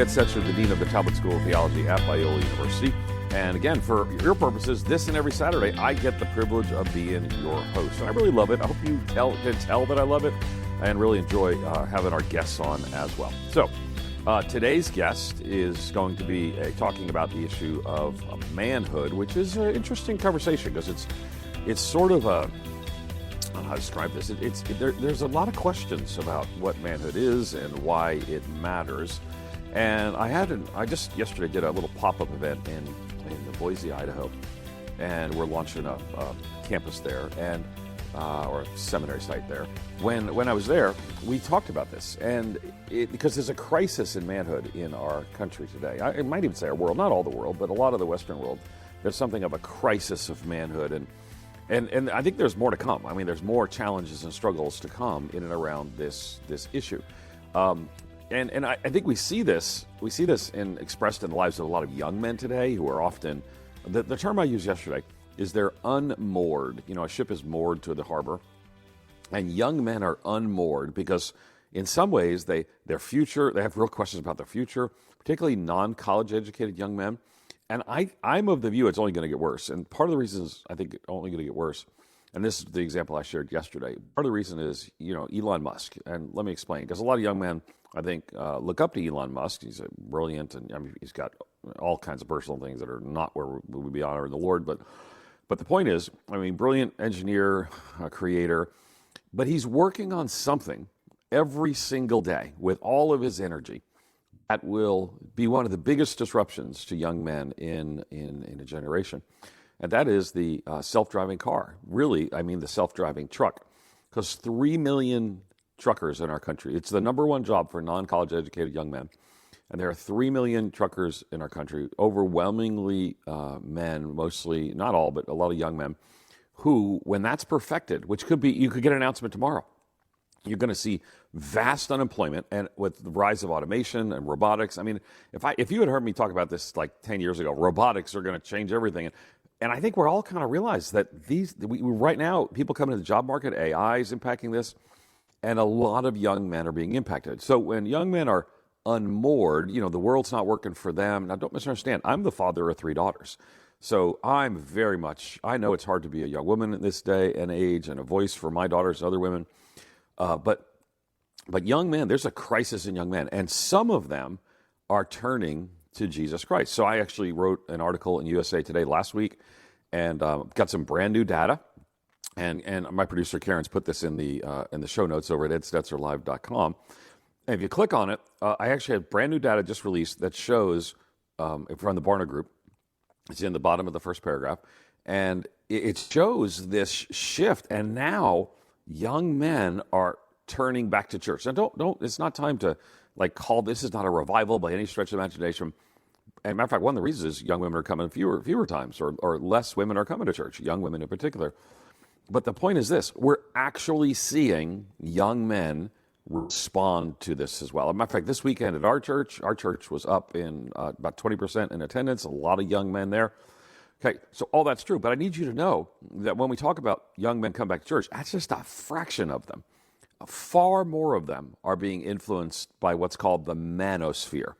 Ed Setzer, the Dean of the Talbot School of Theology at Biola University. And again, for your purposes, this and every Saturday, I get the privilege of being your host. And I really love it. I hope you can tell that I love it and really enjoy having our guests on as well. So today's guest is going to be talking about the issue of manhood, which is an interesting conversation because it's sort of a, I don't know how to describe this. There's a lot of questions about what manhood is and why it matters. And I just yesterday did a little pop-up event in Boise, Idaho, and we're launching a campus there and or a seminary site there. When I was there, we talked about this, and because there's a crisis in manhood in our country today. I might even say our world, not all the world, but a lot of the Western world. There's something of a crisis of manhood, and I think there's more to come. I mean, there's more challenges and struggles to come in and around this issue. And I think we see this expressed in the lives of a lot of young men today who are often, the term I used yesterday is they're unmoored. You know, a ship is moored to the harbor, and young men are unmoored because in some ways they have real questions about their future, particularly non-college educated young men. And I'm of the view it's only going to get worse. And part of the reason is I think it's only going to get worse, and this is the example I shared yesterday. Part of the reason is, Elon Musk. And let me explain, because a lot of young men, I think, look up to Elon Musk. He's brilliant, and I mean, he's got all kinds of personal things that are not where we would be honoring the Lord. But the point is, I mean, brilliant engineer, creator, but he's working on something every single day with all of his energy that will be one of the biggest disruptions to young men in a generation. And that is the self-driving car. Really, I mean the self-driving truck. Because 3 million truckers in our country, it's the number one job for non-college educated young men. And there are 3 million truckers in our country, overwhelmingly men, mostly, not all, but a lot of young men, who, when that's perfected, which could be, you could get an announcement tomorrow, you're going to see vast unemployment, and with the rise of automation and robotics. I mean, if you had heard me talk about this like 10 years ago, robotics are going to change everything. And I think we're all kind of realize that right now, people coming to the job market, AI is impacting this, and a lot of young men are being impacted. So when young men are unmoored, the world's not working for them. Now, don't misunderstand. I'm the father of 3 daughters. So I know it's hard to be a young woman in this day and age and a voice for my daughters and other women. But young men, there's a crisis in young men, and some of them are turning to Jesus Christ. So I actually wrote an article in USA Today last week and got some brand new data. And my producer Karen's put this in the show notes over at edstetzerlive.com. And if you click on it, I actually have brand new data just released that shows from the Barna Group. It's in the bottom of the first paragraph, and it shows this shift. And now young men are turning back to church. Now, don't. It's not time to call this is not a revival by any stretch of imagination. And matter of fact, one of the reasons is young women are coming fewer times, or less women are coming to church, young women in particular. But the point is this: we're actually seeing young men respond to this as well. As a matter of fact, this weekend at our church was up in about 20% in attendance, a lot of young men there. Okay, so all that's true, but I need you to know that when we talk about young men come back to church, that's just a fraction of them. Far more of them are being influenced by what's called the manosphere.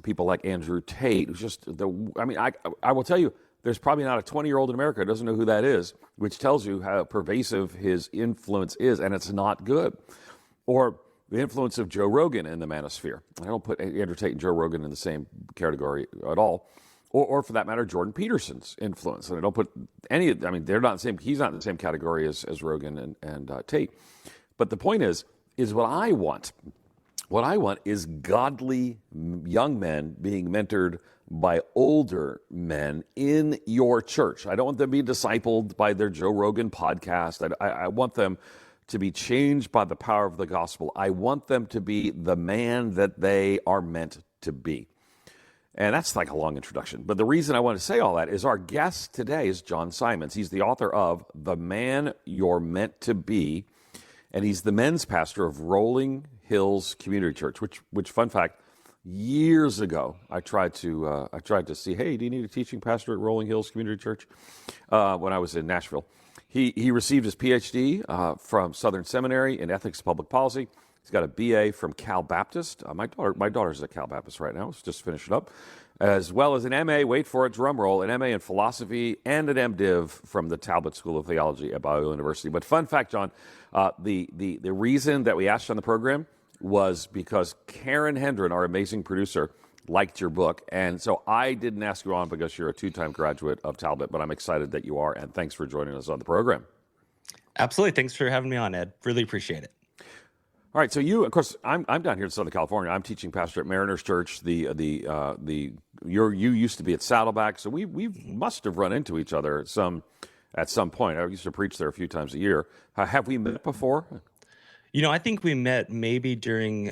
People like Andrew Tate, who's just I will tell you, there's probably not a 20-year-old in America who doesn't know who that is, which tells you how pervasive his influence is, and it's not good. Or the influence of Joe Rogan in the manosphere. I don't put Andrew Tate and Joe Rogan in the same category at all. Or for that matter, Jordan Peterson's influence. And I don't put they're not the same, he's not in the same category as Rogan and Tate. But the point is what I want is godly young men being mentored by older men in your church. I don't want them to be discipled by their Joe Rogan podcast. I want them to be changed by the power of the gospel. I want them to be the man that they are meant to be. And that's like a long introduction. But the reason I want to say all that is our guest today is John Simons. He's the author of The Man You're Meant to Be, and he's the men's pastor of Rolling Hills Community Church, which fun fact, years ago, I tried to see, hey, do you need a teaching pastor at Rolling Hills Community Church? When I was in Nashville. He received his PhD from Southern Seminary in ethics and public policy. He's got a BA from Cal Baptist. My daughter's at Cal Baptist right now. She's just finishing up, as well as an MA. Wait for it, drum roll. An MA in philosophy and an MDiv from the Talbot School of Theology at Biola University. But fun fact, John, the reason that we asked you on the program was because Karen Hendren, our amazing producer, liked your book. And so I didn't ask you on because you're a two-time graduate of Talbot, but I'm excited that you are. And thanks for joining us on the program. Absolutely. Thanks for having me on, Ed. Really appreciate it. All right, so you, of course, I'm down here in Southern California. I'm teaching pastor at Mariners Church. You used to be at Saddleback, so we must have run into each other at some point. I used to preach there a few times a year. Have we met before? I think we met maybe during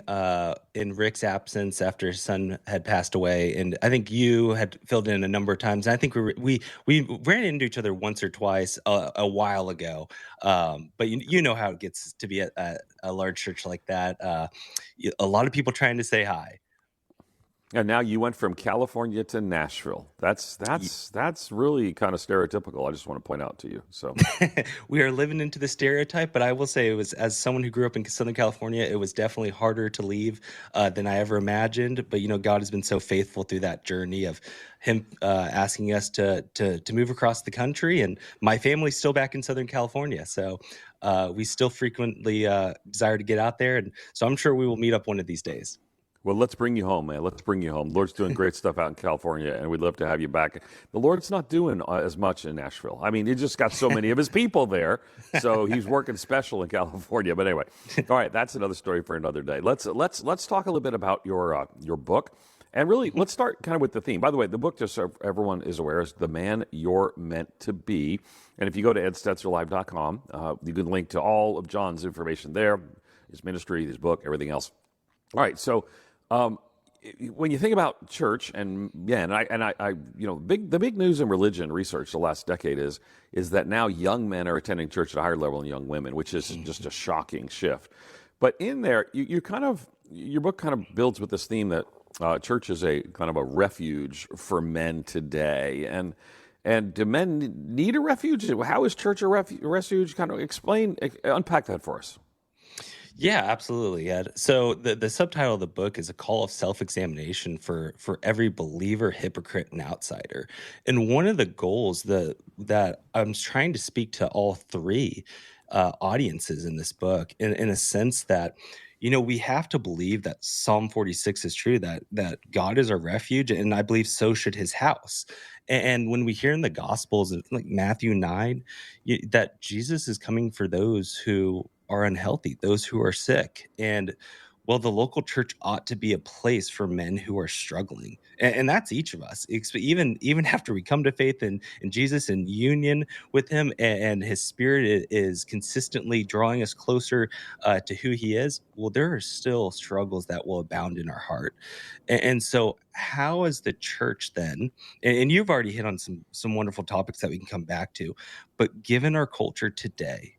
in Rick's absence after his son had passed away, and I think you had filled in a number of times. And I think we ran into each other once or twice a while ago. But you know how it gets to be at a large church like that. A lot of people trying to say hi. And now you went from California to Nashville. That's really kind of stereotypical. I just want to point out to you. So we are living into the stereotype, but I will say it was, as someone who grew up in Southern California, it was definitely harder to leave than I ever imagined. But God has been so faithful through that journey of Him asking us to move across the country, and my family's still back in Southern California, so we still frequently desire to get out there, and so I'm sure we will meet up one of these days. Well, let's bring you home, man. Let's bring you home. The Lord's doing great stuff out in California, and we'd love to have you back. The Lord's not doing as much in Nashville. I mean, He just got so many of His people there, so He's working special in California. But anyway, all right, that's another story for another day. Let's talk a little bit about your book, and really let's start kind of with the theme. By the way, the book, just so everyone is aware, is The Man You're Meant to Be. And if you go to edstetzerlive.com, you can link to all of John's information there, his ministry, his book, everything else. All right, so. When you think about church, the big news in religion research the last decade is that now young men are attending church at a higher level than young women, which is just a shocking shift. But in there, your book kind of builds with this theme that church is a kind of a refuge for men today, and do men need a refuge? How is church a refuge? Kind of unpack that for us. Yeah, absolutely, Ed. So the subtitle of the book is a call of self-examination for every believer, hypocrite, and outsider. And one of the goals that I'm trying to speak to all three audiences in this book, in a sense that we have to believe that Psalm 46 is true, that God is our refuge, and I believe so should His house. And when we hear in the Gospels, like Matthew 9, that Jesus is coming for those who are unhealthy, those who are sick. And the local church ought to be a place for men who are struggling. And that's each of us. Even after we come to faith in Jesus and union with Him, and His Spirit is consistently drawing us closer to who He is, there are still struggles that will abound in our heart. And so how is the church then, and you've already hit on some wonderful topics that we can come back to, but given our culture today,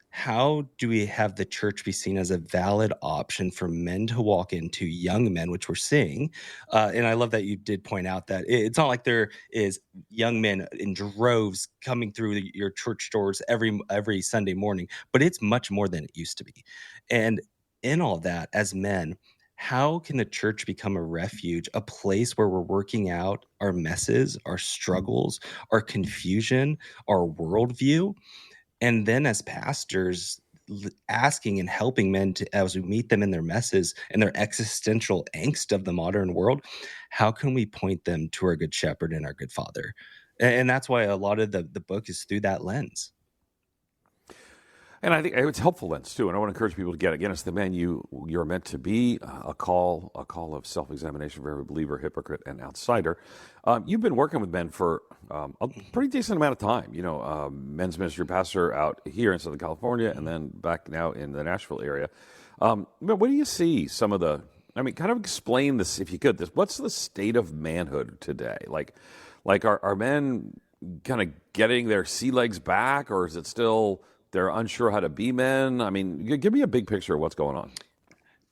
how do we have the church be seen as a valid option for men to walk into, young men, which we're seeing? And I love that you did point out that it's not like there is young men in droves coming through your church doors every Sunday morning, but it's much more than it used to be. And in all that, as men, how can the church become a refuge, a place where we're working out our messes, our struggles, our confusion, our worldview? And then as pastors, asking and helping men as we meet them in their messes and their existential angst of the modern world, how can we point them to our good shepherd and our good father? And that's why a lot of the book is through that lens. And I think it's helpful lens too. And I want to encourage people to get it. Again, it's the man you're meant to be, a call of self-examination for every believer, hypocrite, and outsider. You've been working with men for a pretty decent amount of time. Men's ministry pastor out here in Southern California, and then back now in the Nashville area. But what do you see some of the? I mean, kind of explain this if you could. What's the state of manhood today? Like are men kind of getting their sea legs back, or is it still? They're unsure how to be men. I mean, give me a big picture of what's going on.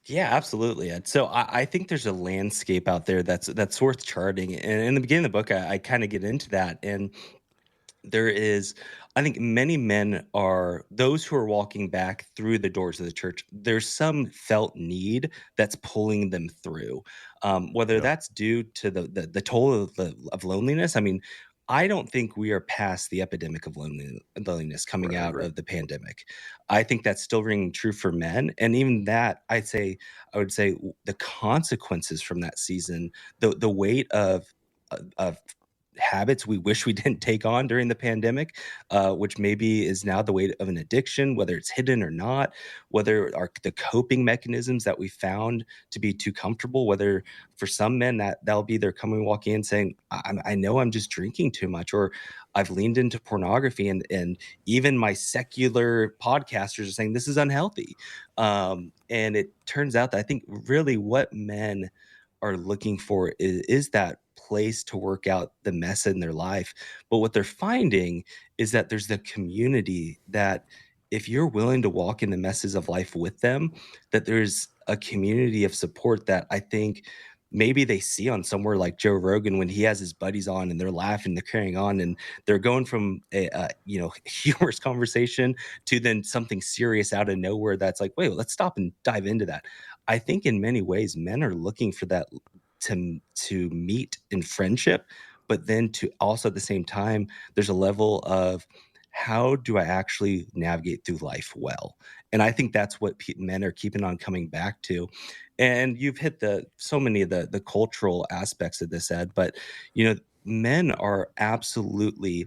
Yeah, absolutely, Ed. So I think there's a landscape out there that's worth charting. And in the beginning of the book, I kind of get into that. And there is I think many men are those who are walking back through the doors of the church. There's some felt need that's pulling them through, whether Yeah, that's due to the toll of loneliness. I mean, I don't think we are past the epidemic of loneliness coming right. I out agree. of the pandemic. I think that's still ringing true for men, and even that, I would say the consequences from that season, the weight of habits we wish we didn't take on during the pandemic, which maybe is now the weight of an addiction, whether it's hidden or not, whether the coping mechanisms that we found to be too comfortable, whether for some men that'll be their coming walking in saying, I know I'm just drinking too much, or I've leaned into pornography, and even my secular podcasters are saying this is unhealthy. And it turns out that I think really what men are looking for is that place to work out the mess in their life. But what they're finding is that there's the community that if you're willing to walk in the messes of life with them, that there's a community of support that I think maybe they see on somewhere like Joe Rogan when he has his buddies on and they're laughing, they're carrying on, and they're going from a humorous conversation to then something serious out of nowhere that's like, wait, let's stop and dive into that. I think in many ways, men are looking for that to meet in friendship, but then to also at the same time, there's a level of how do I actually navigate through life well? And I think that's what men are keeping on coming back to. And you've hit the so many of the cultural aspects of this, Ed. But men are absolutely,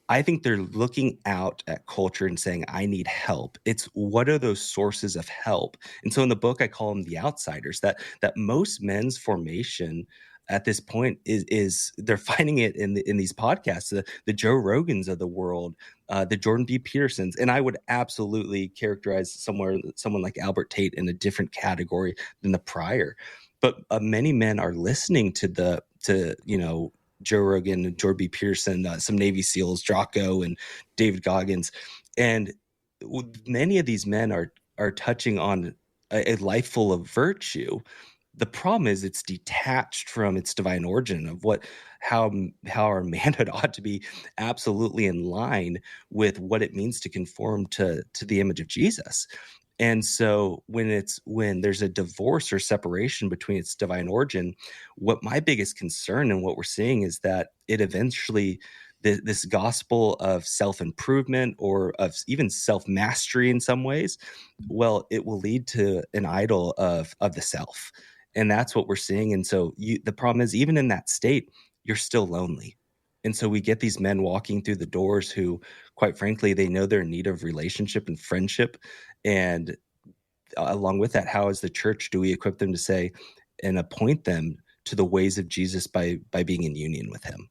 I think they're looking out at culture and saying, I need help. It's what are those sources of help? And so in the book, I call them the outsiders, that most men's formation at this point is they're finding it in these podcasts, the Joe Rogans of the world, the Jordan B. Petersons. And I would absolutely characterize someone like Albert Tate in a different category than the prior. But many men are listening to Joe Rogan, Jordan B. Peterson, some Navy SEALs, Jocko, and David Goggins, and many of these men are touching on a life full of virtue. The problem is it's detached from its divine origin of how our manhood ought to be absolutely in line with what it means to conform to the image of Jesus. And so when there's a divorce or separation between its divine origin, what my biggest concern and what we're seeing is that it eventually this gospel of self-improvement or of even self-mastery in some ways, well, it will lead to an idol of the self. And that's what we're seeing. And so the problem is even in that state, you're still lonely. And so we get these men walking through the doors who, quite frankly, they know they're in need of relationship and friendship. And along with that, how as the church do we equip them to say and appoint them to the ways of Jesus by being in union with him?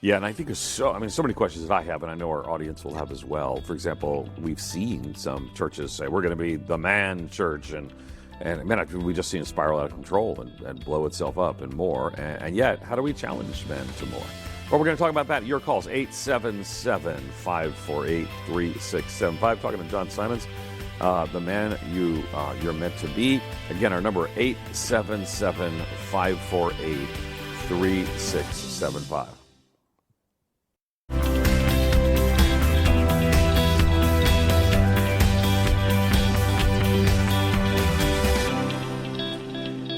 Yeah, and I think so many questions that I have, and I know our audience will have as well. For example, we've seen some churches say we're going to be the man church, and man, we just seen it spiral out of control and blow itself up and more. And yet, how do we challenge men to more? Well, we're going to talk about that. Your calls, 877-548-3675. Talking to John Simons, the man you're meant to be. Again, our number, 877-548-3675.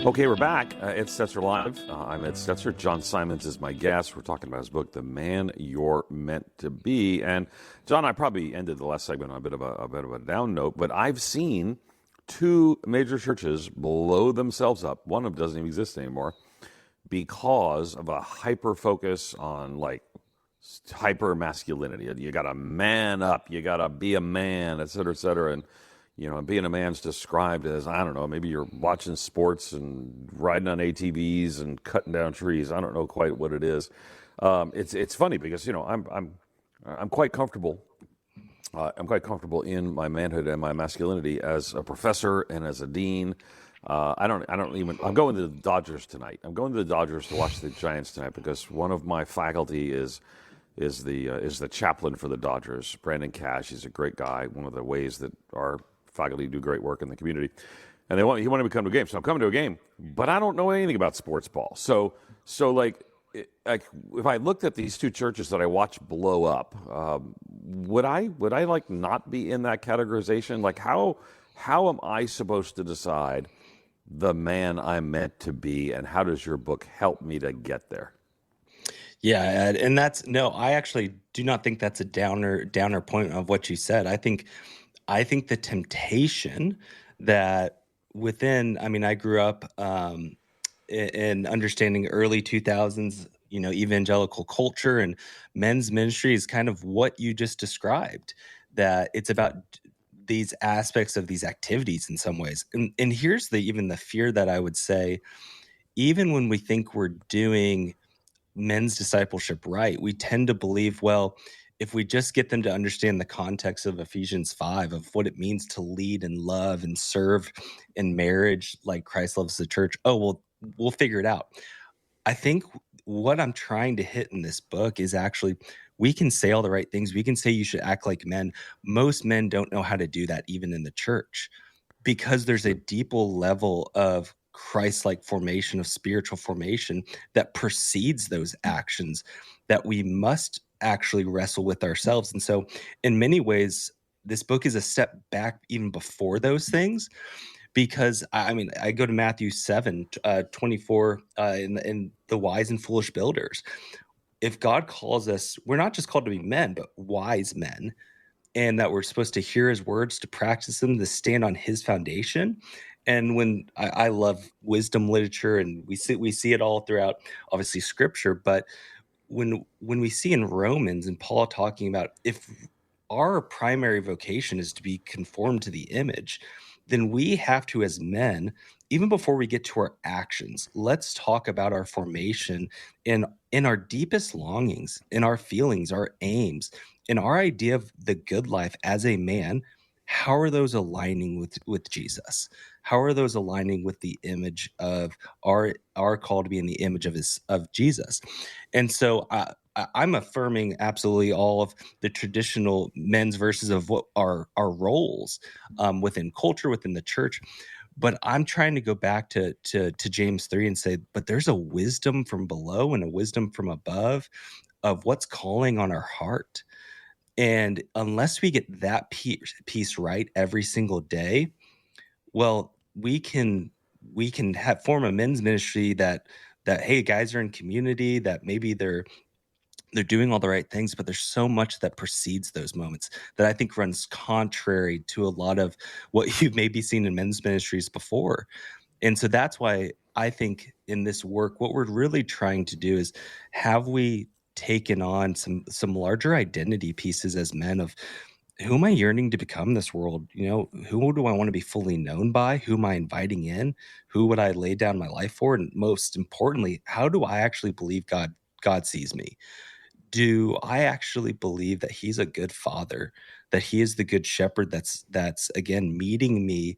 Okay, we're back. Ed Stetzer Live. I'm Ed Stetzer. John Simons is my guest. We're talking about his book, The Man You're Meant to Be. And John, I probably ended the last segment on a bit of a down note, but I've seen two major churches blow themselves up. One of them doesn't even exist anymore because of a hyper focus on like hyper masculinity. You got to man up. You got to be a man, et cetera, et cetera. And being a man's described as, I don't know, maybe you're watching sports and riding on ATVs and cutting down trees. I don't know quite what it is. It's funny because I'm quite comfortable. I'm quite comfortable in my manhood and my masculinity as a professor and as a dean. I'm going to the Dodgers tonight. I'm going to the Dodgers to watch the Giants tonight because one of my faculty is the chaplain for the Dodgers, Brandon Cash. He's a great guy. One of the ways that our faculty do great work in the community, and he wanted me to come to a game. So I'm coming to a game, but I don't know anything about sports ball. So like like if I looked at these two churches that I watched blow up, would I like not be in that categorization? Like how am I supposed to decide the man I'm meant to be, and how does your book help me to get there? Yeah, Ed, and that's no, I actually do not think that's a downer point of what you said. I think the temptation that within, I mean, I grew up in understanding early 2000s, evangelical culture, and men's ministry is kind of what you just described, that it's about these aspects of these activities in some ways. And here's even the fear that I would say, even when we think we're doing men's discipleship right, we tend to believe, well, if we just get them to understand the context of Ephesians 5 of what it means to lead and love and serve in marriage like Christ loves the church, oh, well, we'll figure it out. I think what I'm trying to hit in this book is actually we can say all the right things. We can say you should act like men. Most men don't know how to do that, even in the church, because there's a deeper level of Christ-like formation, of spiritual formation that precedes those actions that we must actually wrestle with ourselves. And so, in many ways, this book is a step back even before those things, because I mean, I go to Matthew 7, 24, in the wise and foolish builders. If God calls us, we're not just called to be men, but wise men, and that we're supposed to hear his words, to practice them, to stand on his foundation. And when I love wisdom literature, and we see it all throughout, obviously, scripture, but when we see in Romans and Paul talking about, if our primary vocation is to be conformed to the image, then we have to, as men, even before we get to our actions, let's talk about our formation in our deepest longings, in our feelings, our aims, in our idea of the good life as a man. How are those aligning with Jesus? How are those aligning with the image of our call to be in the image of Jesus? And so I'm affirming absolutely all of the traditional men's verses of what are our roles within culture, within the church. But I'm trying to go back to James 3 and say, but there's a wisdom from below and a wisdom from above of what's calling on our heart. And unless we get that piece right every single day, well, we can have form a men's ministry that hey, guys are in community, that maybe they're doing all the right things, but there's so much that precedes those moments that I think runs contrary to a lot of what you've maybe seen in men's ministries before. And so that's why I think in this work, what we're really trying to do is, have we taken on some larger identity pieces as men of who am I yearning to become in this world? Who do I want to be fully known by? Who am I inviting in? Who would I lay down my life for? And most importantly, how do I actually believe God sees me? Do I actually believe that he's a good father, that he is the good shepherd that's again meeting me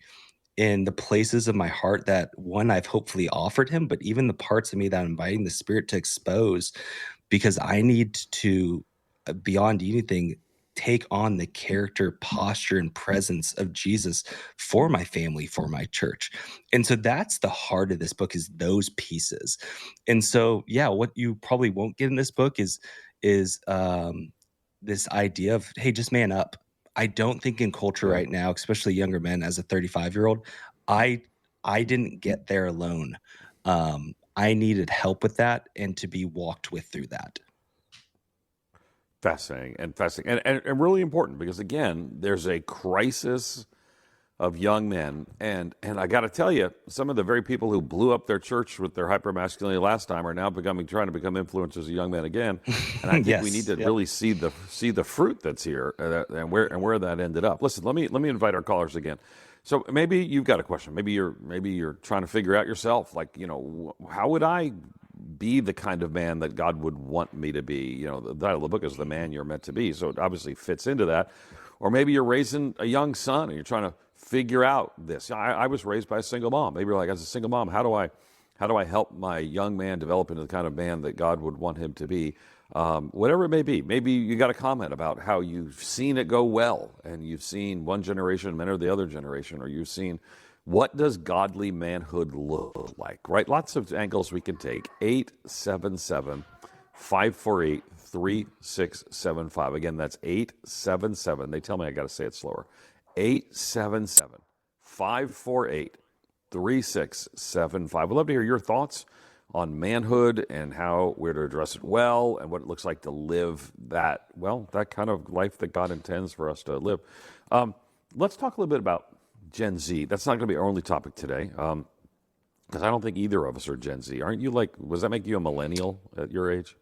in the places of my heart that, one, I've hopefully offered him, but even the parts of me that I'm inviting the spirit to expose, because I need to, beyond anything, take on the character, posture, and presence of Jesus for my family, for my church. And so that's the heart of this book, is those pieces. And so, yeah, what you probably won't get in this book is this idea of, hey, just man up. I don't think in culture Yeah. right now, especially younger men, as a 35-year-old, I I didn't get there alone. I needed help with that and to be walked with through that. Fascinating, and really important, because again, there's a crisis of young men, and I got to tell you, some of the very people who blew up their church with their hypermasculinity last time are now trying to become influencers of young men again, and I think we need Yes. to Yep. really see the fruit that's here, and where that ended up. Listen, let me invite our callers again. So maybe you've got a question. Maybe you're trying to figure out yourself, like, how would I be the kind of man that God would want me to be? The title of the book is "The Man You're Meant to Be," so it obviously fits into that. Or maybe you're raising a young son and you're trying to figure out this. I was raised by a single mom. Maybe you're like, as a single mom, how do I help my young man develop into the kind of man that God would want him to be? Whatever it may be. Maybe you got a comment about how you've seen it go well, and you've seen one generation mentor the other generation, or you've seen What does godly manhood look like, right? Lots of angles we can take. 877 548 3675. Again, that's 877. They tell me I got to say it slower. 877 548 3675. We'd love to hear your thoughts on manhood and how we're to address it well and what it looks like to live that, well, that kind of life that God intends for us to live. Let's talk a little bit about Gen Z. That's not going to be our only topic today, because I don't think either of us are Gen Z. Aren't you does that make you a millennial at your age?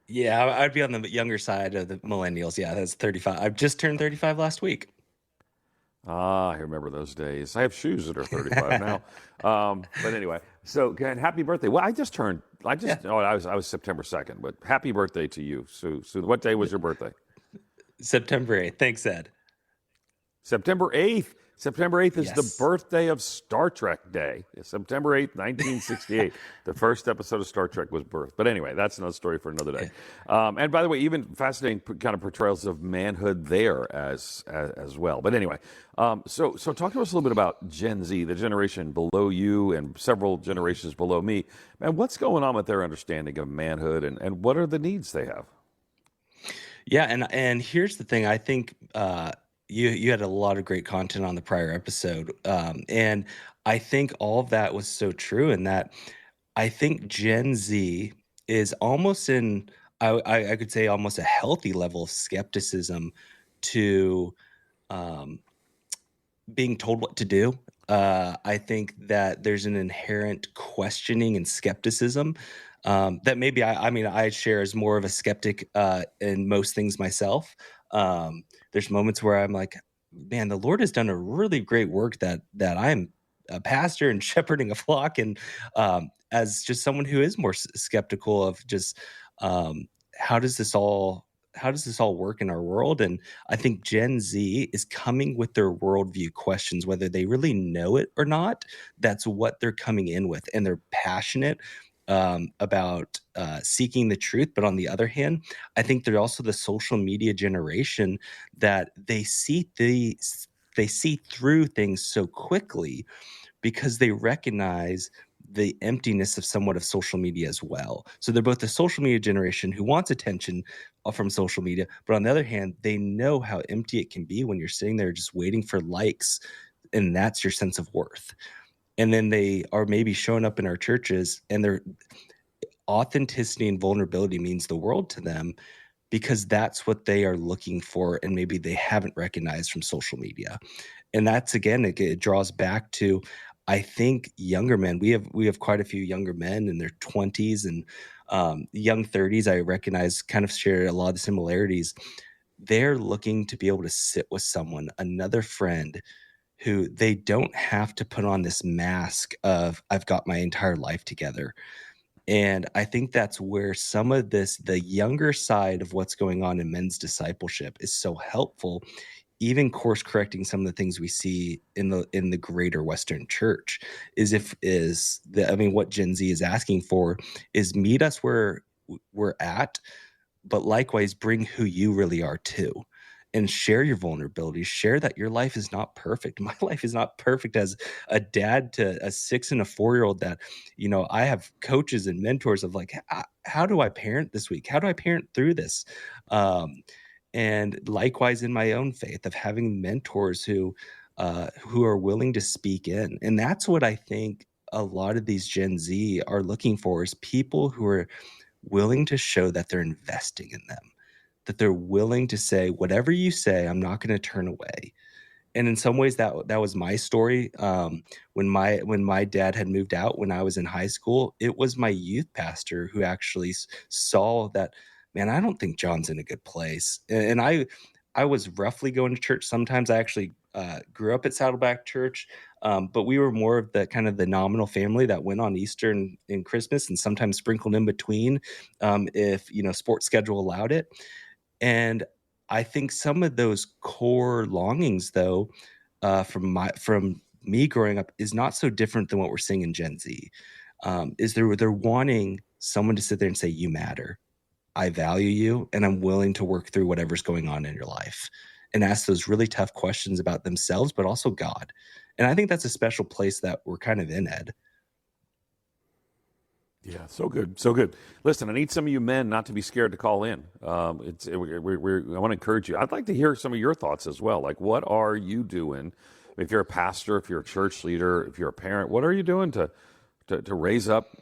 Yeah, I'd be on the younger side of the millennials. Yeah, that's 35. I've just turned 35 last week. Ah, I remember those days. I have shoes that are 35 now. But anyway, so again, happy birthday. Well, I was September 2nd, but happy birthday to you. So what day was your birthday? September 8th. Thanks, Ed. September 8th. September 8th is Yes. the birthday of Star Trek Day. September 8th, 1968. The first episode of Star Trek was birthed. But anyway, that's another story for another day. And by the way, even fascinating kind of portrayals of manhood there as well. But anyway, so talk to us a little bit about Gen Z, the generation below you and several generations below me. Man, what's going on with their understanding of manhood and what are the needs they have? Yeah, and here's the thing. I think you had a lot of great content on the prior episode, and I think all of that was so true. In that, I think Gen Z is almost I could say almost a healthy level of skepticism to being told what to do. I think that there's an inherent questioning and skepticism that maybe I share as more of a skeptic in most things myself. There's moments where I'm like, man, the Lord has done a really great work that I'm a pastor and shepherding a flock, and as just someone who is more skeptical of just how does this all work in our world? And I think Gen Z is coming with their worldview questions, whether they really know it or not. That's what they're coming in with, and they're passionate about seeking the truth. But on the other hand, I think they're also the social media generation that they see through things so quickly because they recognize the emptiness of somewhat of social media as well. So they're both the social media generation who wants attention from social media, but on the other hand, they know how empty it can be when you're sitting there just waiting for likes, and that's your sense of worth. And then they are maybe showing up in our churches, and their authenticity and vulnerability means the world to them because that's what they are looking for, and maybe they haven't recognized from social media. And that's, again, it draws back to, I think, younger men. We have quite a few younger men in their 20s and young 30s. I recognize kind of share a lot of the similarities. They're looking to be able to sit with someone, another friend, who they don't have to put on this mask of I've got my entire life together. And I think that's where some of this, the younger side of what's going on in men's discipleship, is so helpful, even course correcting some of the things we see in the greater Western church. What Gen Z is asking for is meet us where we're at, but likewise bring who you really are too. And share your vulnerabilities, share that your life is not perfect. My life is not perfect as a dad to a 6 and a 4-year-old that, I have coaches and mentors of like, how do I parent this week? How do I parent through this? And likewise in my own faith of having mentors who are willing to speak in. And that's what I think a lot of these Gen Z are looking for, is people who are willing to show that they're investing in them, that they're willing to say, whatever you say, I'm not going to turn away. And in some ways that was my story. When my dad had moved out when I was in high school, it was my youth pastor who actually saw that, man, I don't think John's in a good place. And I was roughly going to church. Sometimes I actually grew up at Saddleback Church, but we were more of the kind of the nominal family that went on Easter and Christmas, and sometimes sprinkled in between if sports schedule allowed it. And I think some of those core longings, though, from me growing up, is not so different than what we're seeing in Gen Z. They're wanting someone to sit there and say, "You matter. I value you, and I'm willing to work through whatever's going on in your life," and ask those really tough questions about themselves, but also God. And I think that's a special place that we're kind of in, Ed. Yeah, so good, so good. Listen, I need some of you men not to be scared to call in. I want to encourage you. I'd like to hear some of your thoughts as well. Like, what are you doing? If you're a pastor, if you're a church leader, if you're a parent, what are you doing to raise up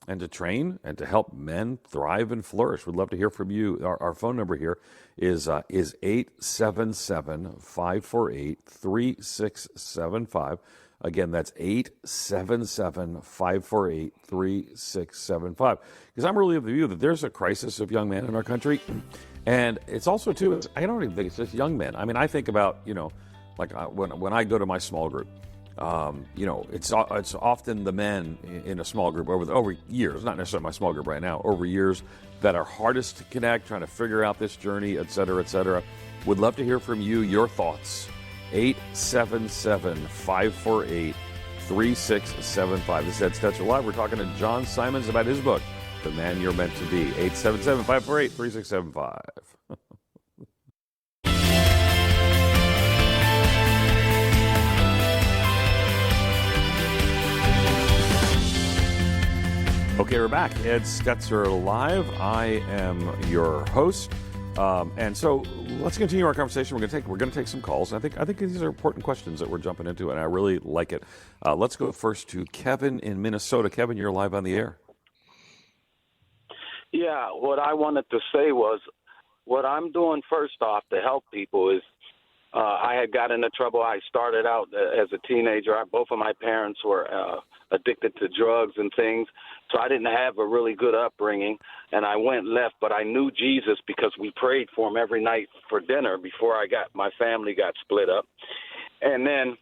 and to train and to help men thrive and flourish? We'd love to hear from you. Our phone number here is 877-548-3675. Again, that's 877-548-3675. Because I'm really of the view that there's a crisis of young men in our country. And it's also, too, I don't even think it's just young men. I mean, I think about, like when I go to my small group, it's often the men in a small group over years, not necessarily my small group right now, over years that are hardest to connect, trying to figure out this journey, et cetera, et cetera. Would love to hear from you, your thoughts. 877-548-3675. This is Ed Stetzer Live. We're talking to John Simons about his book, The Man You're Meant to Be. 877-548-3675. Okay, we're back. Ed Stetzer Live. I am your host. And so let's continue our conversation. We're going to take some calls. I think these are important questions that we're jumping into, and I really like it. Let's go first to Kevin in Minnesota. Kevin, you're live on the air. Yeah, what I wanted to say was, what I'm doing first off to help people is, I had got into trouble. I started out as a teenager. Both of my parents were addicted to drugs and things, so I didn't have a really good upbringing, and I went left, but I knew Jesus because we prayed for him every night for dinner before my family got split up. And then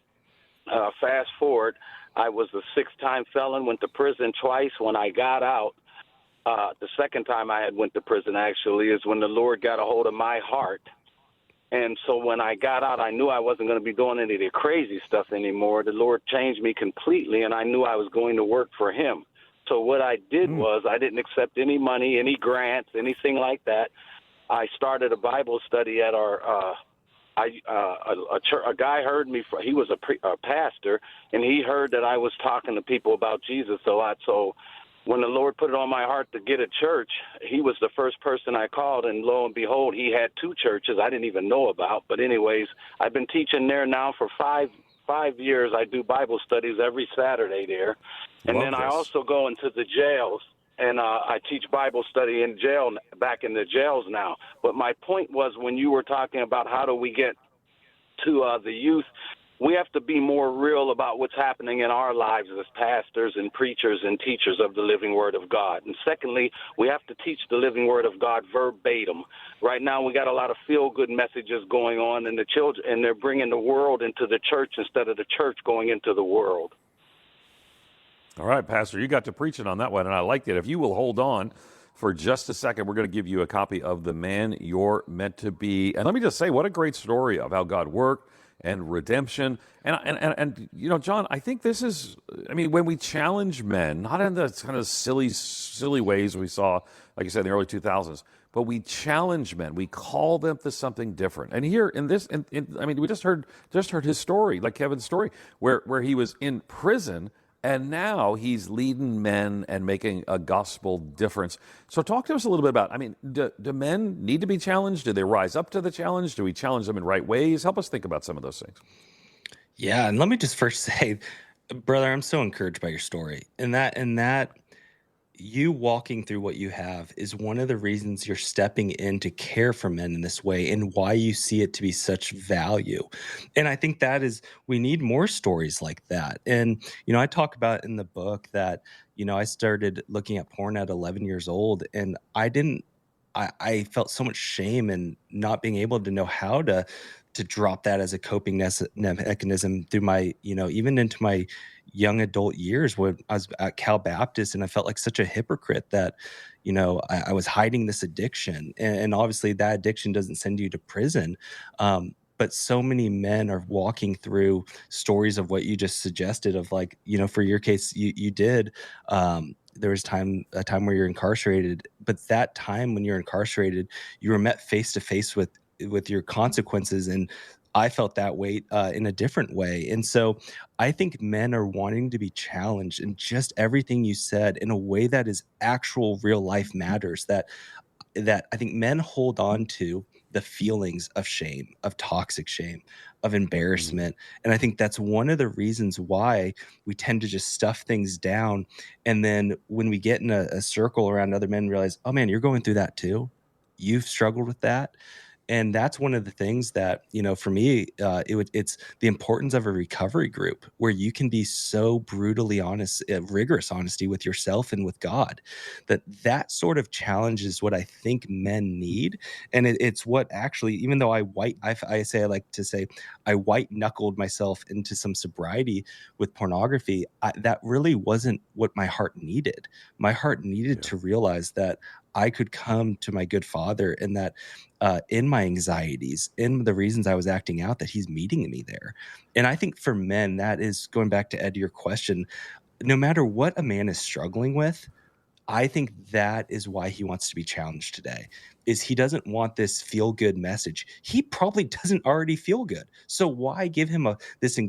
fast forward, I was a 6-time felon, went to prison twice. When I got out, the second time I had went to prison actually is when the Lord got a hold of my heart. And so when I got out, I knew I wasn't going to be doing any of the crazy stuff anymore. The Lord changed me completely, and I knew I was going to work for him. So what I did was I didn't accept any money, any grants, anything like that. I started a Bible study at our a guy heard me. He was a pastor, and he heard that I was talking to people about Jesus a lot. So when the Lord put it on my heart to get a church, he was the first person I called, and lo and behold, he had 2 churches I didn't even know about. But anyways, I've been teaching there now for five years. I do Bible studies every Saturday there. And then I also go into the jails, and I teach Bible study in jail, back in the jails now. But my point was, when you were talking about how do we get to the youth, we have to be more real about what's happening in our lives as pastors and preachers and teachers of the living Word of God. And secondly, we have to teach the living Word of God verbatim. Right now, we got a lot of feel-good messages going on, and the children, and they're bringing the world into the church instead of the church going into the world. All right, Pastor, you got to preaching on that one, and I liked it. If you will hold on for just a second, we're going to give you a copy of The Man You're Meant to Be. And let me just say, what a great story of how God worked and redemption. And John, I think this is, when we challenge men, not in the kind of silly ways we saw, like you said, in the early 2000s, but we challenge men. We call them to something different. And here in this, we just heard his story, like Kevin's story, where he was in prison, and now he's leading men and making a gospel difference. So talk to us a little bit about, do men need to be challenged? Do they rise up to the challenge? Do we challenge them in right ways? Help us think about some of those things. Yeah, and let me just first say, brother, I'm so encouraged by your story. And that you walking through what you have is one of the reasons you're stepping in to care for men in this way, and why you see it to be such value. And I think we need more stories like that. And, I talk about in the book that, I started looking at porn at 11 years old, and I felt so much shame in not being able to know how to drop that as a coping mechanism through my, even into my young adult years when I was at Cal Baptist, and I felt like such a hypocrite that, I was hiding this addiction. And obviously that addiction doesn't send you to prison. But so many men are walking through stories of what you just suggested of, like, for your case, you did, there was a time where you're incarcerated, but that time when you're incarcerated, you were met face to face with your consequences. And I felt that weight in a different way. And so I think men are wanting to be challenged in just everything you said in a way that is actual real life matters, that I think men hold on to the feelings of shame, of toxic shame, of embarrassment. And I think that's one of the reasons why we tend to just stuff things down. And then when we get in a circle around other men, realize, oh man, you're going through that too. You've struggled with that. And that's one of the things that, for me, it's the importance of a recovery group where you can be so brutally honest, rigorous honesty with yourself and with God, that sort of challenge is what I think men need. And it's what actually, even though I like to say I white knuckled myself into some sobriety with pornography, that really wasn't what my heart needed. My heart needed to realize that I could come to my good Father, and that in my anxieties, in the reasons I was acting out, that he's meeting me there. And I think for men, that is going back to Ed, your question, no matter what a man is struggling with, I think that is why he wants to be challenged today, is he doesn't want this feel good message. He probably doesn't already feel good. So why give him this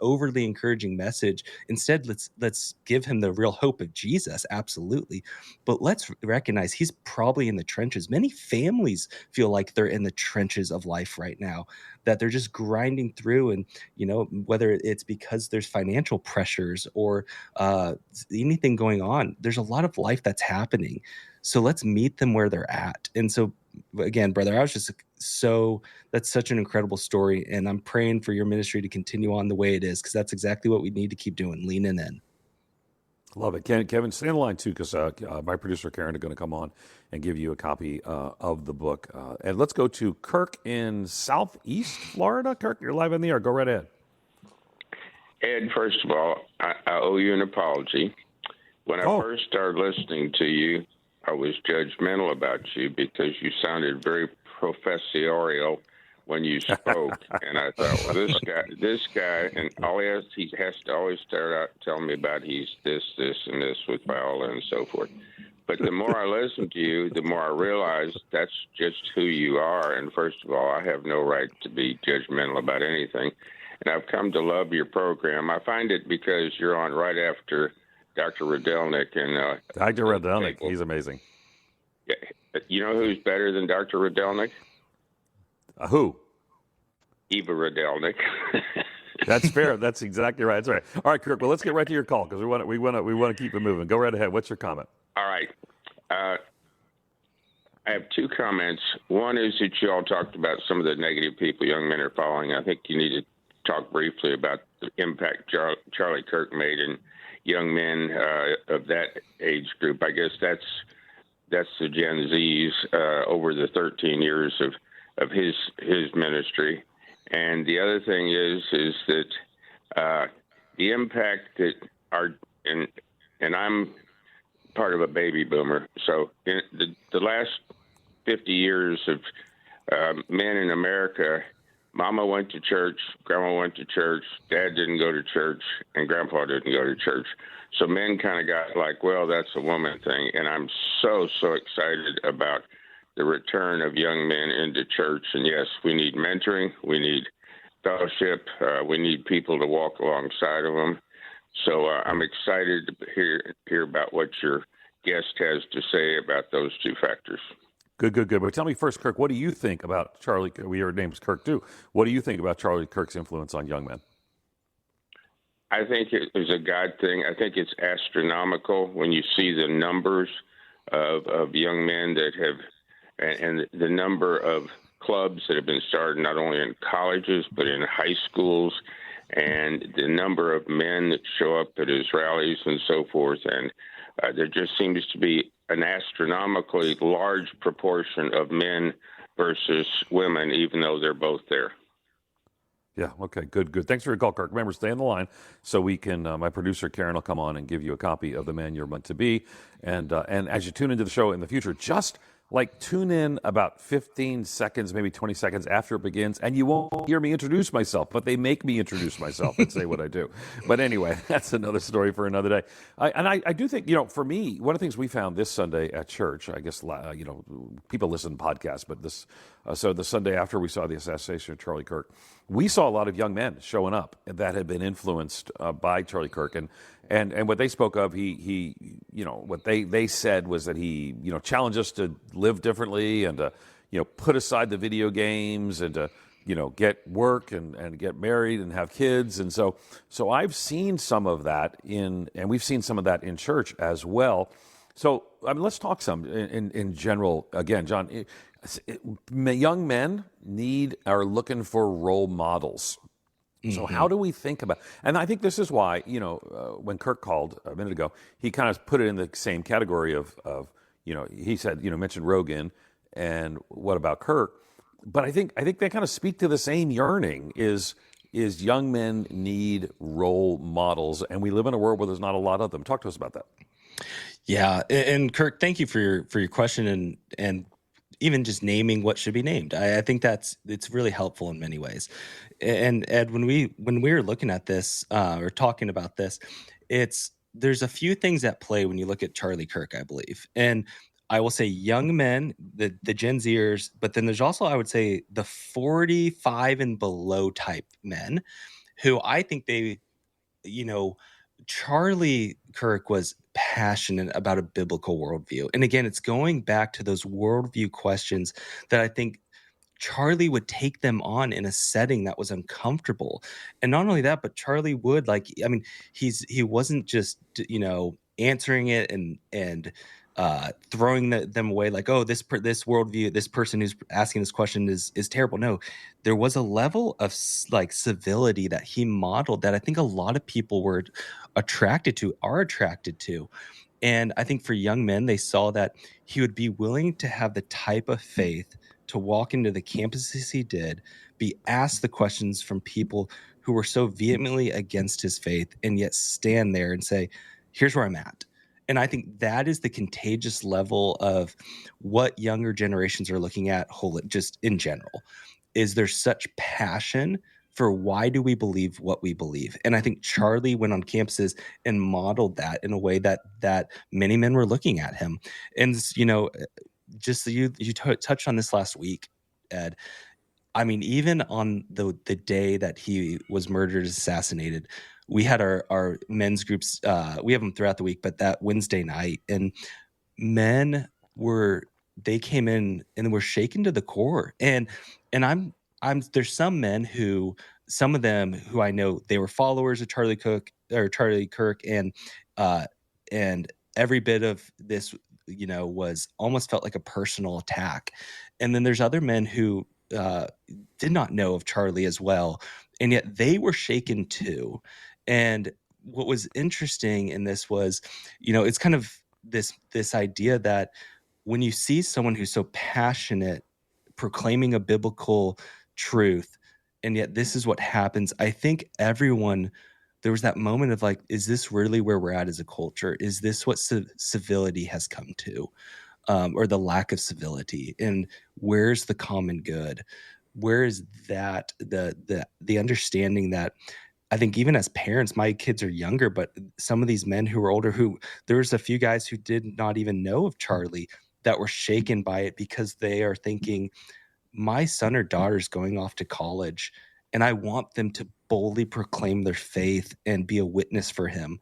overly encouraging message? Instead, let's give him the real hope of Jesus. Absolutely. But let's recognize he's probably in the trenches. Many families feel like they're in the trenches of life right now, that they're just grinding through. And, whether it's because there's financial pressures or anything going on, there's a lot of life that's happening. So let's meet them where they're at. And so again, brother, that's such an incredible story. And I'm praying for your ministry to continue on the way it is, because that's exactly what we need to keep doing, leaning in. Love it. Kevin, stay on the line too, because my producer Karen is going to come on and give you a copy of the book. And let's go to Kirk in Southeast Florida. Kirk, you're live in the air. Go right ahead. Ed, first of all, I owe you an apology. When I first started listening to you, I was judgmental about you because you sounded very professorial when you spoke. And I thought, well, this guy, and he has to always start out telling me about he's this, and this with Viola and so forth. But the more I listen to you, the more I realize that's just who you are. And first of all, I have no right to be judgmental about anything. And I've come to love your program. I find it because you're on right after Dr. Rydelnik. And Dr. Rydelnik, he's amazing. Yeah. You know who's better than Dr. Rydelnik? Who? Eva Rydelnik. That's fair. That's exactly right. That's right. All right, Kirk. Well, let's get right to your call, because we want to keep it moving. Go right ahead. What's your comment? All right. I have two comments. One is that you all talked about some of the negative people young men are following. I think you need to talk briefly about the impact Charlie Kirk made in young men of that age group. I guess that's the Gen Zs over the 13 years of his ministry. And the other thing is that the impact that and I'm part of a baby boomer. So in the last 50 years of men in America, Mama went to church, Grandma went to church, Dad didn't go to church, and Grandpa didn't go to church. So men kind of got like, well, that's a woman thing. And I'm so excited about the return of young men into church. And yes, we need mentoring, we need fellowship, we need people to walk alongside of them. So I'm excited to hear about what your guest has to say about those two factors. Good. But tell me first, Kirk, what do you think about Charlie? Your name's Kirk too. What do you think about Charlie Kirk's influence on young men? I think it was a God thing. I think it's astronomical when you see the numbers of young men that have, and the number of clubs that have been started not only in colleges but in high schools, and the number of men that show up at his rallies and so forth. And there just seems to be an astronomically large proportion of men versus women, even though they're both there. Yeah, okay, good. Thanks for your call, Kirk. Remember, stay on the line so we can, my producer, Karen, will come on and give you a copy of The Man You're Meant to Be. And as you tune into the show in the future, just tune in about 15 seconds, maybe 20 seconds after it begins, and you won't hear me introduce myself, but they make me introduce myself and say what I do. But anyway, that's another story for another day. I do think, for me, one of the things we found this Sunday at church, I guess, people listen to podcasts, but this So the Sunday after we saw the assassination of Charlie Kirk, we saw a lot of young men showing up that had been influenced by Charlie Kirk, and what they spoke of, he what they said was that he challenged us to live differently and to put aside the video games and to get work and get married and have kids. And so I've seen some of that and we've seen some of that in church as well. So, I mean, let's talk some in general. Again, John, young men are looking for role models. So how do we think about, and I think this is why, when Kirk called a minute ago, he kind of put it in the same category of he said, mentioned Rogan and what about Kirk? But I think they kind of speak to the same yearning is young men need role models, and we live in a world where there's not a lot of them. Talk to us about that. Yeah, and Kirk, thank you for your question and even just naming what should be named. I think it's really helpful in many ways. And Ed, when we were looking at this or talking about this, there's a few things at play when you look at Charlie Kirk, I believe. And I will say young men, the Gen Zers, but then there's also, I would say, the 45 and below type men who I think Charlie Kirk was passionate about a biblical worldview. And again, it's going back to those worldview questions that I think Charlie would take them on in a setting that was uncomfortable. And not only that, but Charlie would he wasn't just, answering it and throwing them away like, oh, this worldview, this person who's asking this question is terrible. No, there was a level of civility that he modeled that I think a lot of people are attracted to. And I think for young men, they saw that he would be willing to have the type of faith to walk into the campuses he did, be asked the questions from people who were so vehemently against his faith, and yet stand there and say, here's where I'm at. And I think that is the contagious level of what younger generations are looking at just in general, is there's such passion for why do we believe what we believe. And I think Charlie went on campuses and modeled that in a way that many men were looking at him. And, just you touched on this last week, Ed. I mean, even on the day that he was murdered, assassinated, we had our men's groups. We have them throughout the week, but that Wednesday night, and men they came in and were shaken to the core. And there's some men some of them who I know, they were followers of Charlie Kirk, and every bit of this, was almost felt like a personal attack. And then there's other men who did not know of Charlie as well, and yet they were shaken too. And what was interesting in this was, it's kind of this idea that when you see someone who's so passionate proclaiming a biblical truth, and yet this is what happens, I think there was that moment of like, is this really where we're at as a culture? Is this what civility has come to? Or the lack of civility? And where's the common good? Where is that, the understanding that I think even as parents, my kids are younger, but some of these men who are older, there was a few guys who did not even know of Charlie that were shaken by it because they are thinking, my son or daughter is going off to college and I want them to boldly proclaim their faith and be a witness for him.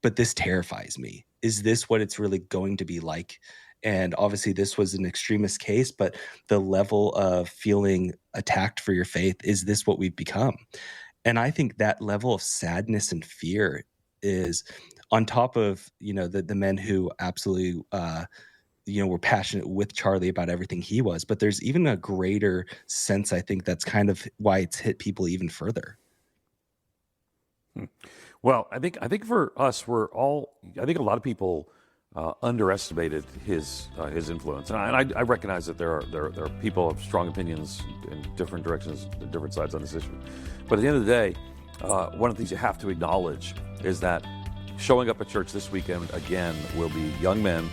But this terrifies me. Is this what it's really going to be like? And obviously this was an extremist case, but the level of feeling attacked for your faith, is this what we've become? And I think that level of sadness and fear is on top of, the men who absolutely, were passionate with Charlie about everything he was. But there's even a greater sense, I think, that's kind of why it's hit people even further. Well, I think for us, I think a lot of people underestimated his influence, and I recognize that there are people of strong opinions in different directions, different sides on this issue. But at the end of the day, one of the things you have to acknowledge is that showing up at church this weekend again will be young men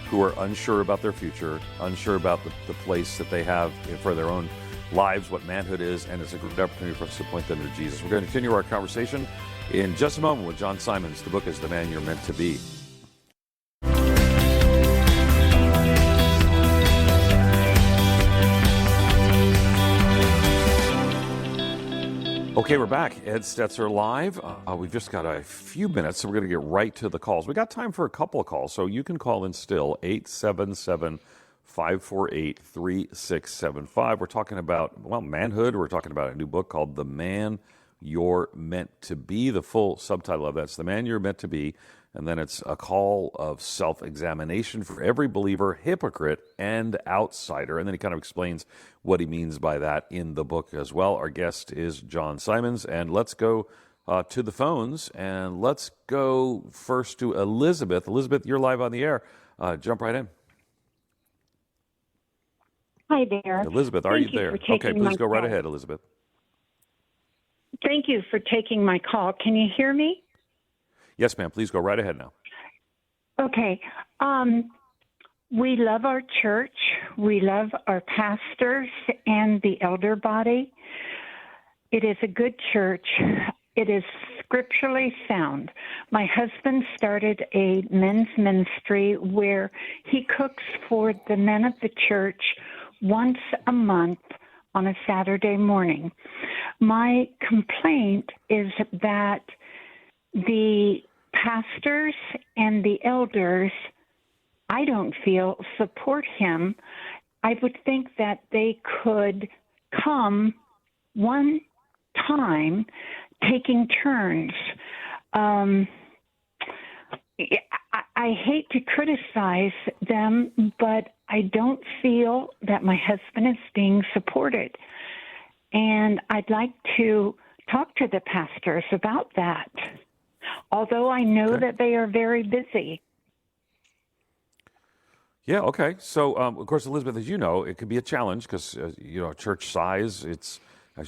who are unsure about their future, unsure about the place that they have for their own lives, what manhood is, and it's a great opportunity for us to point them to Jesus. We're going to continue our conversation in just a moment with John Simons. The book is The Man You're Meant to Be. Okay, we're back. Ed Stetzer live. We've just got a few minutes, so we're going to get right to the calls. We got time for a couple of calls, so you can call in still, 877-548-3675. We're talking about, well, manhood. We're talking about a new book called The Man You're Meant to Be. The full subtitle of that's The Man You're Meant to Be. And then it's a call of self-examination for every believer, hypocrite, and outsider. And then he kind of explains what he means by that in the book as well. Our guest is John Simons. And let's go to the phones. And let's go first to Elizabeth. Elizabeth, you're live on the air. Jump right in. Hi there. Elizabeth, are you there? Okay, please go right ahead, Elizabeth. Thank you for taking my call. Can you hear me? Yes, ma'am. Please go right ahead now. Okay. We love our church. We love our pastors and the elder body. It is a good church. It is scripturally sound. My husband started a men's ministry where he cooks for the men of the church once a month on a Saturday morning. My complaint is that the pastors and the elders, I don't feel, support him. I would think that they could come one time taking turns. I hate to criticize them, but I don't feel that my husband is being supported. And I'd like to talk to the pastors about that, although I know that they are very busy. Yeah, okay. So, of course, Elizabeth, as you know, it could be a challenge because, church size, as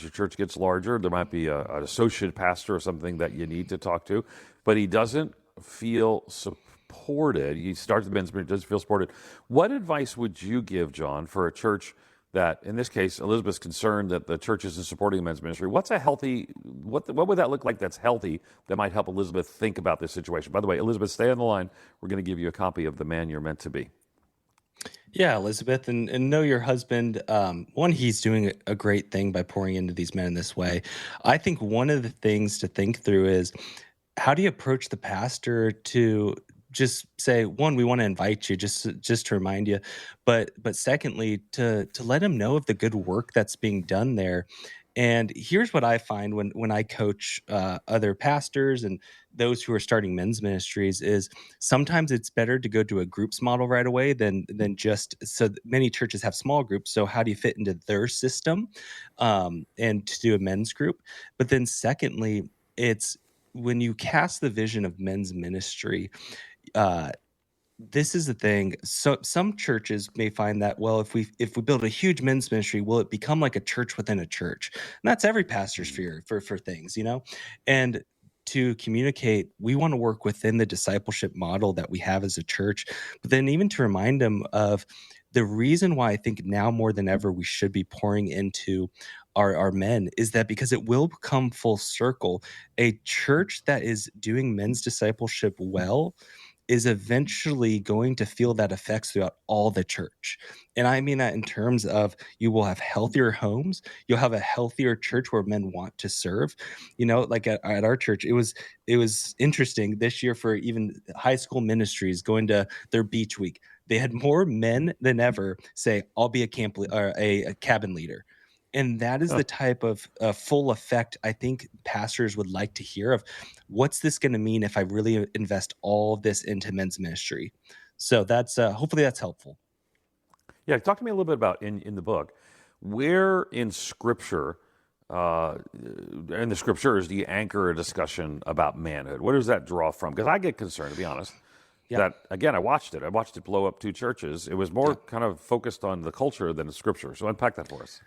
your church gets larger, there might be an associate pastor or something that you need to talk to, but he doesn't feel supported. He starts the men's ministry, doesn't feel supported. What advice would you give, John, for a church that, in this case, Elizabeth's concerned that the church isn't supporting the men's ministry? What's a healthy, what would that look like that's healthy that might help Elizabeth think about this situation? By the way, Elizabeth, stay on the line. We're going to give you a copy of The Man You're Meant to Be. Yeah, Elizabeth, and know your husband. One, he's doing a great thing by pouring into these men in this way. I think one of the things to think through is, how do you approach the pastor to just say, one, we want to invite you, just to remind you, but secondly, to let him know of the good work that's being done there. And here's what I find when I coach other pastors and those who are starting men's ministries is sometimes it's better to go to a groups model right away than just, so many churches have small groups. So how do you fit into their system and to do a men's group? But then secondly, it's when you cast the vision of men's ministry, this is the thing. So some churches may find that, well, if we build a huge men's ministry, will it become like a church within a church? And that's every pastor's fear for things, and to communicate, we want to work within the discipleship model that we have as a church, but then even to remind them of the reason why I think now more than ever we should be pouring into our men is that because it will come full circle. A church that is doing men's discipleship well is eventually going to feel that effects throughout all the church. And I mean that in terms of you will have healthier homes, you'll have a healthier church where men want to serve. Like at our church, it was interesting this year for even high school ministries going to their beach week. They had more men than ever say, I'll be a camp or a cabin leader. And that is the type of full effect I think pastors would like to hear of. What's this going to mean if I really invest all of this into men's ministry? So that's hopefully that's helpful. Yeah, talk to me a little bit about in the book, where in Scripture, in the Scriptures, do you anchor a discussion about manhood? Where does that draw from? Because I get concerned, to be honest. Yeah. That, again, I watched it blow up 2 churches. It was more kind of focused on the culture than the Scripture. So unpack that for us.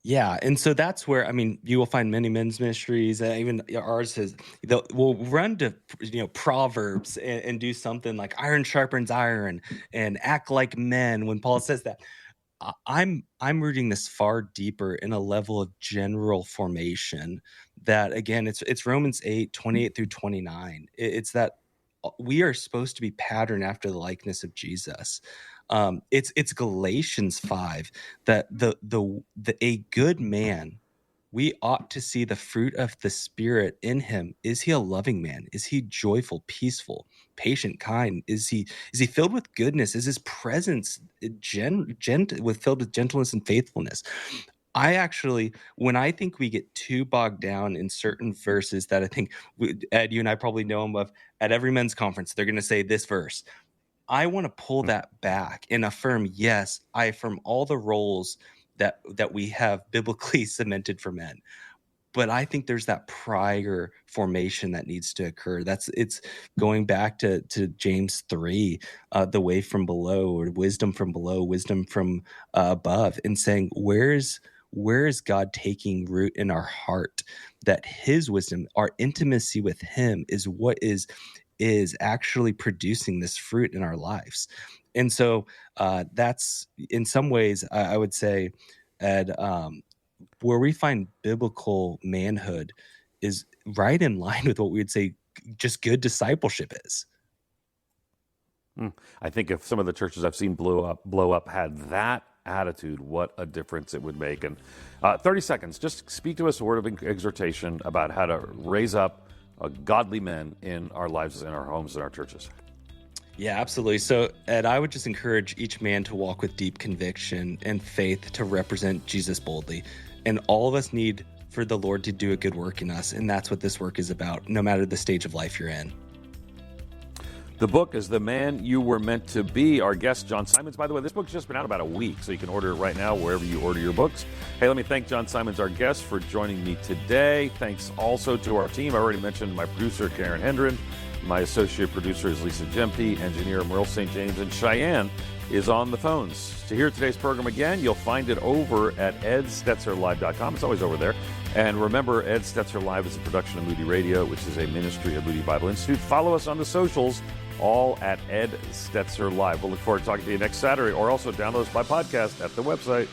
Yeah, and so that's where, I mean, you will find many men's ministries, even ours we'll run to Proverbs and do something like iron sharpens iron and act like men when Paul says that. I'm rooting this far deeper in a level of general formation that, again, it's Romans 8:28 through 29. It's that we are supposed to be patterned after the likeness of Jesus. It's Galatians 5 that a good man we ought to see the fruit of the Spirit in him. Is he a loving man? Is he joyful, peaceful, patient, kind? Is he filled with goodness? Is his presence filled with gentleness and faithfulness? I actually, when I think we get too bogged down in certain verses that I think, Ed, you and I probably know them of, at every men's conference, they're going to say this verse. I want to pull that back and affirm, yes, I affirm all the roles that we have biblically cemented for men. But I think there's that prior formation that needs to occur. It's going back to James 3, the way from below, or wisdom from below, wisdom from above, and saying, where is God taking root in our heart, that his wisdom, our intimacy with him, is what is actually producing this fruit in our lives. And so that's, in some ways, I would say, Ed, where we find biblical manhood is right in line with what we would say just good discipleship is. I think if some of the churches I've seen blow up had that attitude, what a difference it would make. And 30 seconds, just speak to us a word of exhortation about how to raise up godly men in our lives, in our homes, in our churches. Yeah, absolutely. So, Ed, I would just encourage each man to walk with deep conviction and faith to represent Jesus boldly. And all of us need for the Lord to do a good work in us. And that's what this work is about, no matter the stage of life you're in. The book is The Man You Were Meant to Be. Our guest, John Simons. By the way, this book's just been out about a week, so you can order it right now wherever you order your books. Hey, let me thank John Simons, our guest, for joining me today. Thanks also to our team. I already mentioned my producer, Karen Hendren. My associate producer is Lisa Gempe, engineer Merle St. James, and Cheyenne is on the phones. To hear today's program again, you'll find it over at edstetzerlive.com. It's always over there. And remember, Ed Stetzer Live is a production of Moody Radio, which is a ministry of Moody Bible Institute. Follow us on the socials, all at Ed Stetzer Live. We'll look forward to talking to you next Saturday, or also download us by podcast at the website.